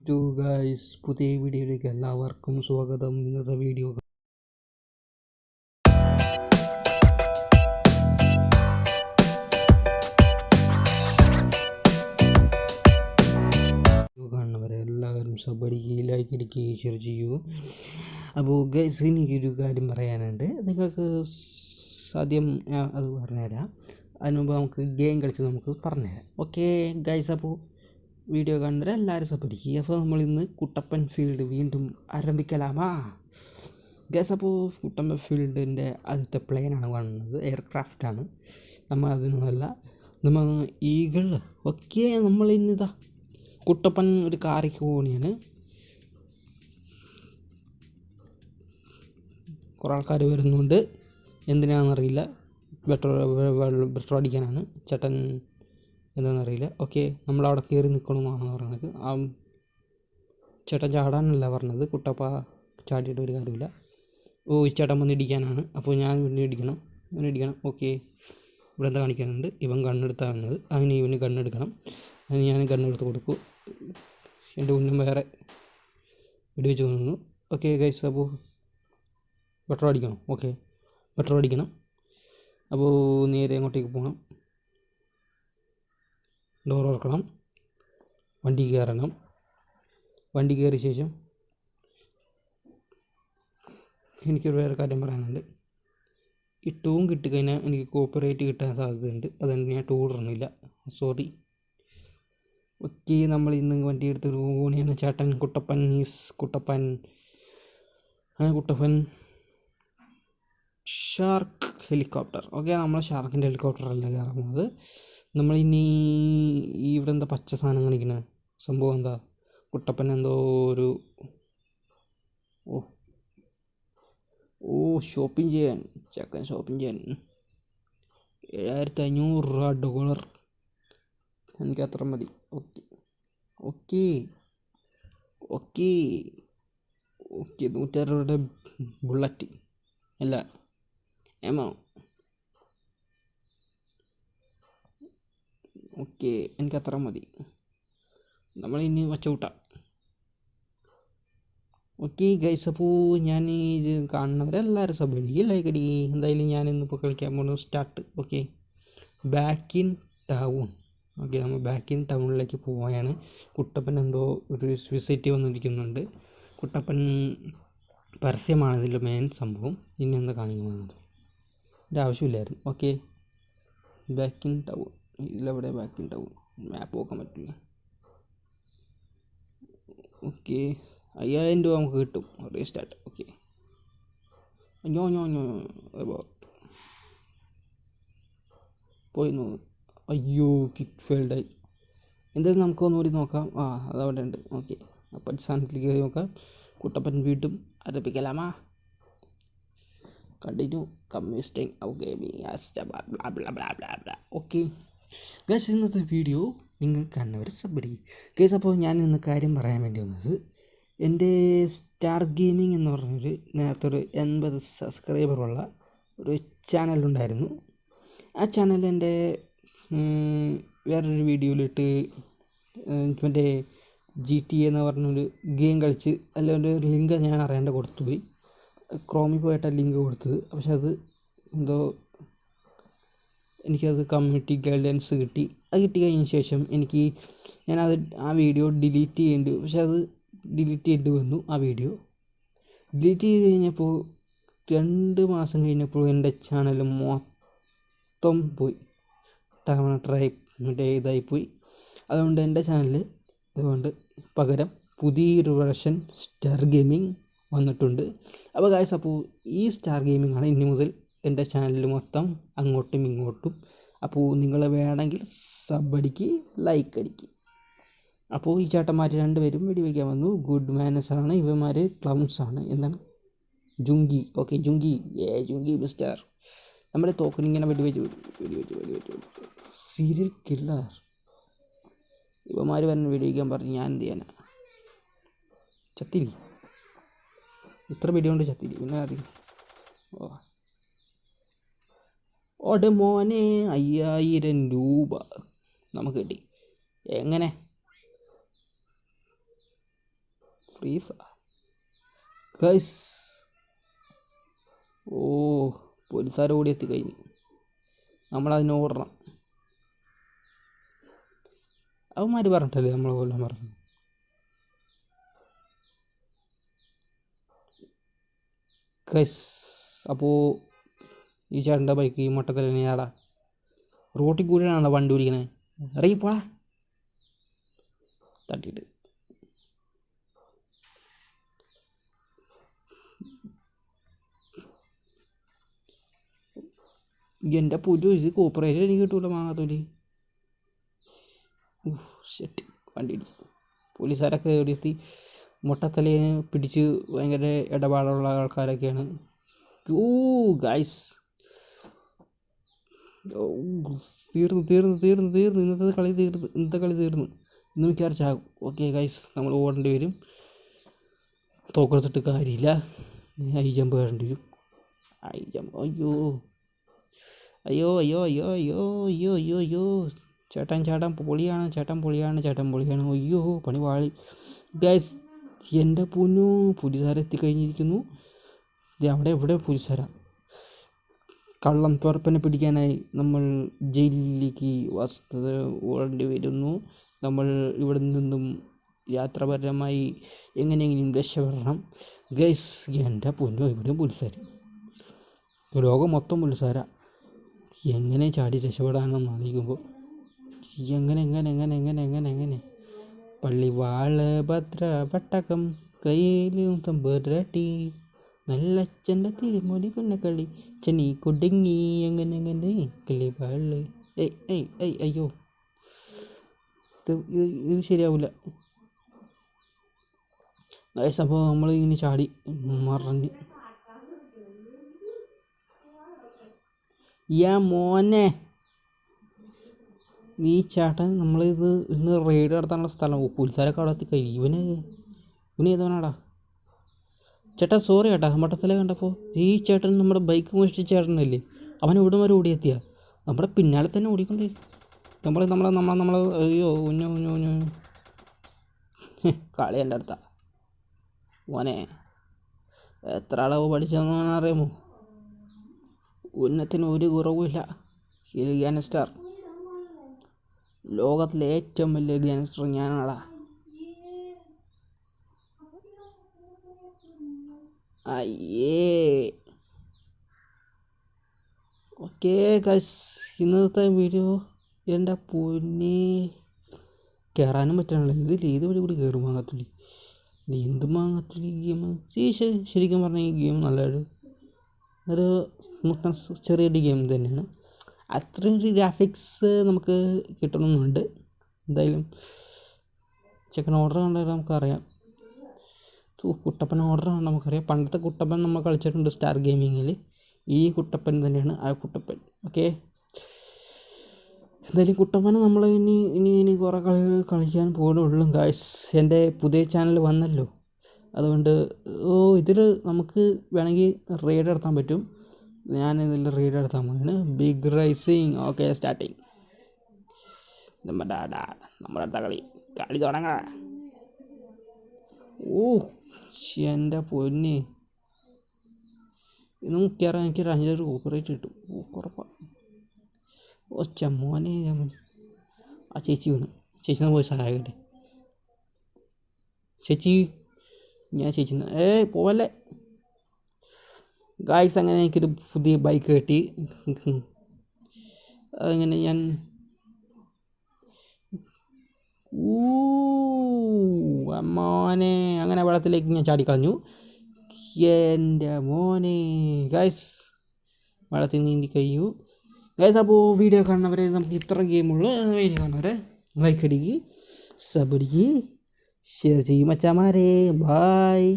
To guys, പുതിയ വീഡിയോയിലേക്ക് എല്ലാവർക്കും സ്വാഗതം. ഇന്നത്തെ വീഡിയോ കാണുന്നവരെ എല്ലാവരും സബടിക്ക് ലൈക്ക് അടിക്കുകയും ഷെയർ ചെയ്യൂ. അപ്പോൾ ഗൈസ്, എനിക്കൊരു കാര്യം പറയാനുണ്ട്. നിങ്ങൾക്ക് ആദ്യം അത് പറഞ്ഞുതരാം. അതിന് മുമ്പ് നമുക്ക് ഗെയിം കളിച്ച് നമുക്ക് പറഞ്ഞുതരാം. ഓക്കെ ഗൈസ്, അപ്പോൾ വീഡിയോ കാണുന്നവരെ എല്ലാവരും സപ്പോർട്ട്. അപ്പോൾ നമ്മളിന്ന് കുട്ടപ്പൻ ഫീൽഡ് വീണ്ടും ആരംഭിക്കലാമാ ഗൈസ്. അപ്പോൾ കുട്ടപ്പൻ ഫീൽഡിൻ്റെ ആദ്യത്തെ പ്ലെയിനാണ് കാണുന്നത്, എയർക്രാഫ്റ്റാണ്. നമ്മൾ അതിനൊന്നല്ല, നമ്മൾ ഈഗിൾ. ഓക്കെ, നമ്മളിന്നിതാ കുട്ടപ്പൻ ഒരു കാറിക്ക് പോകണയാണ്. കുറേ ആൾക്കാർ വരുന്നുണ്ട്, എന്തിനാണെന്നറിയില്ല. പെട്രോൾ അടിക്കാനാണ് ചേട്ടൻ, എന്താണെന്നറിയില്ല. ഓക്കെ, നമ്മളവിടെ കയറി നിൽക്കണമെന്നാണ് പറഞ്ഞത്. ആ ചേട്ടൻ ചാടാനല്ല പറഞ്ഞത്, കുട്ടപ്പ ചാടിയിട്ട് ഒരു കാര്യമില്ല. ഓ, ഈ ചേട്ടൻ വന്ന് ഇടിക്കാനാണ്. അപ്പോൾ ഞാൻ ഇവനെ ഇടിക്കണം. ഓക്കെ, ഇവിടെ എന്താ കാണിക്കാനുണ്ട്, ഇവൻ ഗണ്ണെടുത്താണ് വന്നത്. അതിന് ഇവന് ഗണ്ണെടുക്കണം. അതിന് ഞാൻ ഗണ്ണെടുത്ത് കൊടുക്കും. എൻ്റെ ഉന്നം വേറെ വെടിവെച്ച് തോന്നുന്നു. ഓക്കെ ഗൈസ്, അപ്പോൾ പെട്രോൾ അടിക്കണം. ഓക്കെ, പെട്രോൾ അടിക്കണം. അപ്പോൾ നേരെ അങ്ങോട്ടേക്ക് പോകണം. ഡോർ തുറക്കണം, വണ്ടി കയറണം. വണ്ടി കയറിയ ശേഷം എനിക്കൊരു വേറെ കാര്യം പറയാനുണ്ട്. ഈ ടൂൺ കിട്ടിക്കഴിഞ്ഞാൽ എനിക്ക് കോപ്പിറൈറ്റ് കിട്ടാൻ സാധ്യതയുണ്ട്. അതുകൊണ്ട് ഞാൻ ടൂ ഇടുന്നില്ല, സോറി. ഓക്കെ, നമ്മൾ ഇന്ന് വണ്ടി എടുത്ത് പോവുകയാണ്. ചേട്ടൻ Kuttappan Kuttappan shark helicopter. Okay, നമ്മൾ ഷാർക്കിൻ്റെ ഹെലികോപ്റ്ററല്ല കയറാൻ പോകുന്നത്. നമ്മളിനി ഇവിടെ എന്താ പച്ച സാധനം കാണിക്കുന്നത്, സംഭവം എന്താ? കുട്ടപ്പൻ എന്തോ ഒരു ഷോപ്പിംഗ് ചെയ്യാൻ, ചെക്കൻ ഷോപ്പിംഗ് ചെയ്യാൻ. 7500 $. എനിക്ക് അത്ര മതി. ഓക്കെ 160 ബുള്ളറ്റ് അല്ല, എമോ. ഓക്കെ, എനിക്കത്ര മതി. നമ്മളിനി വച്ചൂട്ടാം. ഓക്കെ ഗൈസ്, അപ്പോൾ ഞാൻ ഇത് കാണുന്നവരെല്ലാവരും സബ്സ്ക്രൈബ് ലൈക്ക് അടി. എന്തായാലും ഞാനിന്നിപ്പോൾ കളിക്കാൻ പോകുന്നത് start. Okay, back in town. Okay, നമ്മൾ ബാക്ക് ഇൻ ടൗണിലേക്ക് പോവുകയാണ്. കുട്ടപ്പൻ എന്തോ ഒരു വിസിറ്റ് വന്നിരിക്കുന്നുണ്ട്. കുട്ടപ്പൻ പരസ്യമാണ് ഇതിൻ്റെ മെയിൻ സംഭവം. ഇനി എന്താ കാണിക്കുന്നത്, ഇതിൻ്റെ ആവശ്യമില്ലായിരുന്നു. Okay, back in town. ഇതിലെവിടെ ബാക്ക് ഇൻ ടൗൺ? മാപ്പ് നോക്കാൻ പറ്റില്ല. ഓക്കെ, 5000 രൂപ നമുക്ക് കിട്ടും റീസ്റ്റാർട്ട്. ഓക്കെ, പോയി അയ്യോ, കിറ്റ് ഫെയിൽഡായി. എന്തായാലും നമുക്ക് ഒന്നുകൂടി നോക്കാം. അതവിടെ ഉണ്ട്. ഓക്കെ, അപ്പം സാധനത്തിൽ കയറി നോക്കാം. കുട്ടപ്പൻ വീണ്ടും ആരംഭിക്കലാമാ. കണ്ടിന്യൂ കമ്മ്യൂണിസ്റ്റിംഗ്. ഓക്കെ ഗൈസ്, ഇന്നത്തെ വീഡിയോ നിങ്ങൾ കാണുന്നവർ സബ്സ്ക്രൈബ് ചെയ്യും ഗൈസ്. അപ്പോൾ ഞാൻ ഇന്ന് കാര്യം പറയാൻ വേണ്ടി വന്നത്, എൻ്റെ സ്റ്റാർ ഗെയിമിംഗ് എന്ന് പറഞ്ഞൊരു നേരത്തെ ഒരു 80 സബ്സ്ക്രൈബറുള്ള ഒരു ചാനലുണ്ടായിരുന്നു. ആ ചാനൽ എൻ്റെ വേറൊരു വീഡിയോയിലിട്ട് മറ്റേ GTA എന്ന് പറഞ്ഞൊരു ഗെയിം കളിച്ച് അതിലൊരു ലിങ്ക് ഞാൻ അറിയാണ്ട് കൊടുത്തുപോയി. ക്രോമിൽ പോയിട്ടാണ് ലിങ്ക് കൊടുത്തത്. പക്ഷെ അത് എന്തോ എനിക്കത് കമ്മ്യൂണിറ്റി ഗൈഡൻസ് കിട്ടി. അത് കിട്ടി കഴിഞ്ഞ ശേഷം ഞാനത് ആ വീഡിയോ ഡിലീറ്റ് ചെയ്യേണ്ടി, പക്ഷെ അത് ഡിലീറ്റ് ചെയ്യേണ്ടി വന്നു. ആ വീഡിയോ ഡിലീറ്റ് ചെയ്ത് കഴിഞ്ഞപ്പോൾ 2 മാസം കഴിഞ്ഞപ്പോൾ എൻ്റെ ചാനൽ മൊത്തം പോയി, ഇതായിപ്പോയി. അതുകൊണ്ട് എൻ്റെ ചാനൽ പകരം പുതിയൊരു വെർഷൻ സ്റ്റാർ ഗെയിമിംഗ് വന്നിട്ടുണ്ട്. അപ്പോൾ ഗൈസ്, അപ്പോൾ ഈ സ്റ്റാർ ഗെയിമിംഗ് ആണ് ഇനി മുതൽ എൻ്റെ ചാനലിൽ മൊത്തം അങ്ങോട്ടും ഇങ്ങോട്ടും. അപ്പോൾ നിങ്ങൾ വേണമെങ്കിൽ സബ്ബടിക്ക് ലൈക്ക് അടിക്ക്. അപ്പോൾ ഈ ചേട്ടന്മാർ 2 പേരും വെടിവെക്കാൻ വന്നു. ഗുഡ് മാനേഴ്സാണ്. ഇവന്മാർ ക്ലൗൺസാണ്. എന്താണ് ജുങ്കി? Okay, ജുങ്കി mister. നമ്മുടെ തോക്കിനിങ്ങനെ വെടിവെച്ച് സീരിയൽ കില്ലർ. ഇവന്മാർ പറഞ്ഞ് വെടിവെക്കാൻ പറഞ്ഞ് ഞാൻ എന്ത് ചെയ്യാനാ? ചത്തിരി ഇത്ര വെടികൊണ്ട് ചത്തിരി. പിന്നെ അറിയാം. ഓടെ മോനെ, 5000 രൂപ നമുക്ക് കിട്ടി. എങ്ങനെ? Free fire guys. ഓ പോലീസുകാർ ഓടി എത്തിക്കഴിഞ്ഞു. നമ്മളതിന് ഓടണം. അവന്മാർ പറഞ്ഞിട്ടല്ലേ നമ്മളെ കൊല്ലം പറഞ്ഞു. ഗൈസ് അപ്പോൾ ഈ ചേട്ടൻ്റെ ബൈക്ക് ഈ മുട്ടക്കല്ലിനെയാടാ റോട്ടിൽ കൂടിയാണല്ലോ വണ്ടി ഓടിക്കണേ. ഇറങ്ങിപ്പോടാ തട്ടിയിട്ട്. എൻ്റെ പുരു ഇത് കോപ്പറേറ്റ് എനിക്ക് കിട്ടൂല മാങ്ങാത്തോലി. ഷെറ്റ് വണ്ടി ഇടിച്ചു. പോലീസുകാരൊക്കെ എത്തി മുട്ടത്തലേന് പിടിച്ച് ഭയങ്കര ഇടപാടുള്ള ആൾക്കാരൊക്കെയാണ്. ഓ ഗൈസ് തീർന്നു ഇന്നത്തെ കളി തീർന്നു. ഇന്ന് മിക്കവാറും ചാകും. ഓക്കെ ഗൈസ് നമ്മൾ ഓടേണ്ടി വരും. തോക്കെടുത്തിട്ട് കാര്യമില്ല. ഹൈ ജമ്പ് കയറേണ്ടി വരും. ഹൈ ജമ്പ് അയ്യോ അയ്യോ അയ്യോ അയ്യോ അയ്യോ അയ്യോ അയ്യോ അയ്യോ ചേട്ടൻ പൊളിയാണ്. അയ്യോ പണി വാളി. ഗൈസ് എൻ്റെ പൊന്നു പോലീസുകാരെത്തിക്കഴിഞ്ഞിരിക്കുന്നു. അവിടെ എവിടെ പോലീസുകാരാ? കള്ളം തുറപ്പനെ പിടിക്കാനായി നമ്മൾ ജയിലിലേക്ക് ഓടേണ്ടി വരുന്നു. നമ്മൾ ഇവിടെ നിന്നും യാത്രാപരമായി എങ്ങനെയെങ്കിലും രക്ഷപ്പെടണം. ഗൈസ് എൻ്റെ പൊന്നു ഇവിടെയും പോലീസുകാർ. ലോകം മൊത്തം പോലീസുകാരാ. എങ്ങനെ ചാടി രക്ഷപ്പെടാനെന്ന് ആലോചിക്കുമ്പോൾ എങ്ങനെ പള്ളിവാള് ഭദ്ര പട്ടകം കയ്യിലും തമ്പുരട്ടി നല്ലച്ഛൻ്റെ തിരുമൊഴി കുന്നക്കളി ചെന്നി കുടുങ്ങി എങ്ങനെ കിളിവാള്. അയ്യോ ഇത് ശരിയാവില്ല ഗൈസ്. അപ്പോൾ നമ്മൾ ഇങ്ങനെ ചാടി മറഞ്ഞ് മോനെ ഈ ചേട്ടൻ നമ്മളിത് ഇന്ന് റെയ്ഡ് നടത്താനുള്ള സ്ഥലം പോലീസുകാരൊക്കെ അവിടെ എത്തിക്കഴിഞ്ഞു. ഇവന് ഏതവനാടാ ചേട്ടാ? സോറി ചേട്ടാ മട്ടത്തല കണ്ടപ്പോൾ. ഈ ചേട്ടൻ നമ്മുടെ ബൈക്ക് മോഷ്ടിച്ച ചേട്ടനല്ലേ? അവൻ ഇവിടെ വരെ ഓടിയെത്തിയ നമ്മുടെ പിന്നാലെ തന്നെ ഓടിക്കൊണ്ടേ. നമ്മൾ അയ്യോ ഉഞ്ഞു കളി എൻ്റെ അടുത്താ മോനെ. എത്ര അളവ് പഠിച്ചതെന്ന് അറിയാമോ? ഉന്നത്തിന് ഒരു കുറവുമില്ല. ഇത് ഗ്യാങ്സ്റ്റർ, ലോകത്തിലെ ഏറ്റവും വലിയ ഗ്യാങ്സ്റ്റർ ഞാനാടാ. അയ്യേ ഓക്കെ ഗൈസ് ഇന്നത്തെ വീഡിയോ എൻ്റെ പൊന്നെ കയറാനും പറ്റണല്ലോ. ഇത് വഴി കൂടി കയറും മാങ്ങാത്തുള്ളി. എന്ത് മാങ്ങാത്തുള്ളി ഗെയിം ശരിക്കും പറഞ്ഞാൽ ഈ ഗെയിം നല്ലൊരു ചെറിയൊരു ഗെയിം തന്നെയാണ്. അത്രയും ഒരു ഗ്രാഫിക്സ് നമുക്ക് കിട്ടണമെന്നുണ്ട്. എന്തായാലും ചെക്കൻ ഓർഡർ കണ്ടാൽ നമുക്കറിയാം. കുട്ടപ്പൻ ഓർഡർ കണ്ടാൽ നമുക്കറിയാം. പണ്ടത്തെ കുട്ടപ്പൻ നമ്മൾ കളിച്ചിട്ടുണ്ട് സ്റ്റാർ ഗെയിമിങ്ങിൽ. ഈ കുട്ടപ്പൻ തന്നെയാണ് ആ കുട്ടപ്പൻ. ഓക്കെ എന്തായാലും കുട്ടപ്പനെ നമ്മൾ ഇനി കുറേ കളികൾ കളിക്കാൻ പോകുന്നുള്ളൂ ഗായ്സ്. എൻ്റെ പുതിയ ചാനൽ വന്നല്ലോ, അതുകൊണ്ട് ഇതിൽ നമുക്ക് വേണമെങ്കിൽ റെയ്ഡ് നടത്താൻ പറ്റും. ഞാനിതിൽ റെയ്ഡ് നടത്താൻ പോകുന്നത് ബിഗ് റൈസിങ്. Okay starting. നമ്മുടെ അടുത്ത കളി തുടങ്ങാം. എൻ്റെ പൊന്നെ ഇന്ന് മുഖ്യറിയാൻ എനിക്കൊരു 5 കോപ്പറേറ്റ് കിട്ടും ഉറപ്പാണ്. മോനെ ആ ചേച്ചി വീണ്. ചേച്ചിനെ പോയി സഹായിക്കട്ടെ. ചേച്ചി ഞാൻ ചേച്ചി പോവല്ലേ ഗായ്സ്. അങ്ങനെ എനിക്കൊരു പുതിയ ബൈക്ക് കിട്ടി. അങ്ങനെ ഞാൻ മോനെ അങ്ങനെ വെള്ളത്തിലേക്ക് ഞാൻ ചാടിക്കളഞ്ഞു. എൻ്റെ മോനെ ഗായ്സ് വെള്ളത്തിൽ നീന്തി കഴിഞ്ഞു ഗായ്സ്. അപ്പോൾ വീഡിയോ കാണുന്നവരെ നമുക്ക് ഇത്ര ഗെയിമുള്ളൂ. വീഡിയോ കാണുന്നവരെ ലൈക്ക് അടിക്കുക, സബ് അടിക്കുക, ഷെയർ ചെയ്യും മച്ചാമാരെ. ബായ്.